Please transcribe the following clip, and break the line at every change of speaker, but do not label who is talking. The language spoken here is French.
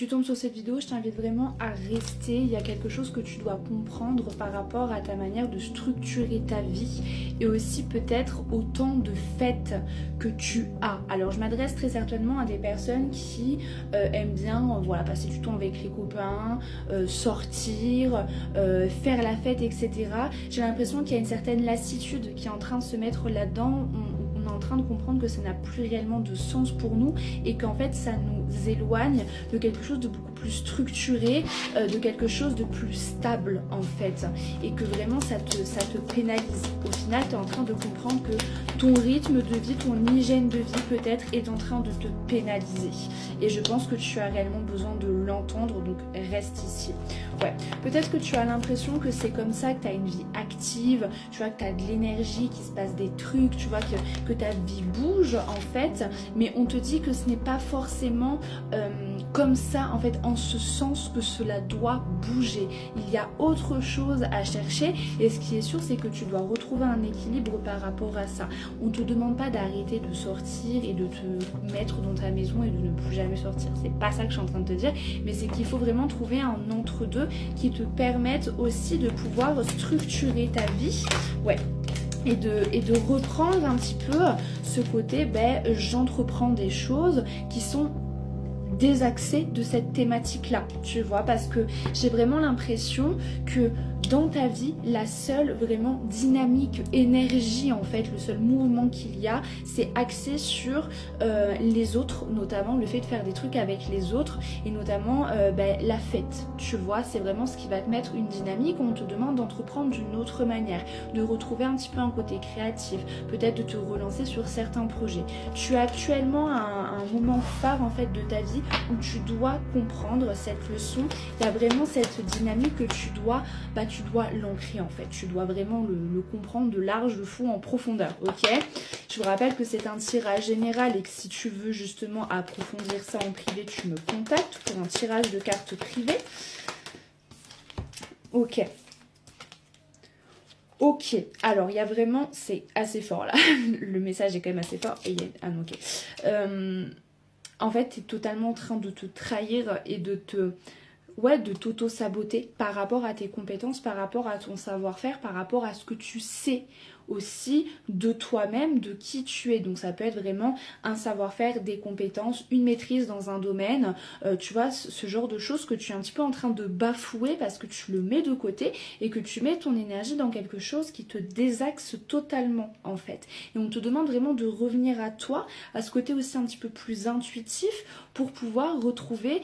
tu tombes sur cette vidéo, je t'invite vraiment à rester. Il y a quelque chose que tu dois comprendre par rapport à ta manière de structurer ta vie et aussi peut-être au temps de fête que tu as. Alors je m'adresse très certainement à des personnes qui aiment bien voilà, passer du temps avec les copains, sortir, faire la fête, etc. J'ai l'impression qu'il y a une certaine lassitude qui est en train de se mettre là-dedans. On est en train de comprendre que ça n'a plus réellement de sens pour nous et qu'en fait ça nous éloigne de quelque chose de beaucoup plus structuré, de quelque chose de plus stable en fait, et que vraiment ça te pénalise. Au final tu es en train de comprendre que ton rythme de vie, ton hygiène de vie peut-être est en train de te pénaliser et je pense que tu as réellement besoin de l'entendre, donc reste ici. Ouais, peut-être que tu as l'impression que c'est comme ça, que tu as une vie active, tu vois, que tu as de l'énergie, qu'il se passe des trucs, tu vois, que ta vie bouge en fait, mais on te dit que ce n'est pas forcément comme ça en fait, en ce sens que cela doit bouger. Il y a autre chose à chercher et ce qui est sûr c'est que tu dois retrouver un équilibre par rapport à ça. On ne te demande pas d'arrêter de sortir et de te mettre dans ta maison et de ne plus jamais sortir, c'est pas ça que je suis en train de te dire, mais c'est qu'il faut vraiment trouver un entre-deux qui te permette aussi de pouvoir structurer ta vie, ouais, et de reprendre un petit peu ce côté, j'entreprends des choses qui sont désaxées de cette thématique-là, tu vois, parce que j'ai vraiment l'impression que dans ta vie, la seule vraiment dynamique, énergie en fait, le seul mouvement qu'il y a, c'est axé sur les autres, notamment le fait de faire des trucs avec les autres et notamment la fête, tu vois, c'est vraiment ce qui va te mettre une dynamique où on te demande d'entreprendre d'une autre manière, de retrouver un petit peu un côté créatif, peut-être de te relancer sur certains projets. Tu as actuellement un moment phare en fait de ta vie où tu dois comprendre cette leçon, il y a vraiment cette dynamique que tu dois l'ancrer en fait, tu dois vraiment le comprendre de large, de fond, en profondeur, ok? Je vous rappelle que c'est un tirage général et que si tu veux justement approfondir ça en privé, tu me contactes pour un tirage de cartes privées. Ok. Ok, alors il y a vraiment, c'est assez fort là, le message est quand même assez fort et il y a, ah non, ok. En fait, tu es totalement en train de te trahir et de t'auto-saboter par rapport à tes compétences, par rapport à ton savoir-faire, par rapport à ce que tu sais aussi de toi-même, de qui tu es. Donc ça peut être vraiment un savoir-faire, des compétences, une maîtrise dans un domaine, tu vois, ce genre de choses que tu es un petit peu en train de bafouer parce que tu le mets de côté et que tu mets ton énergie dans quelque chose qui te désaxe totalement en fait. Et on te demande vraiment de revenir à toi, à ce côté aussi un petit peu plus intuitif pour pouvoir retrouver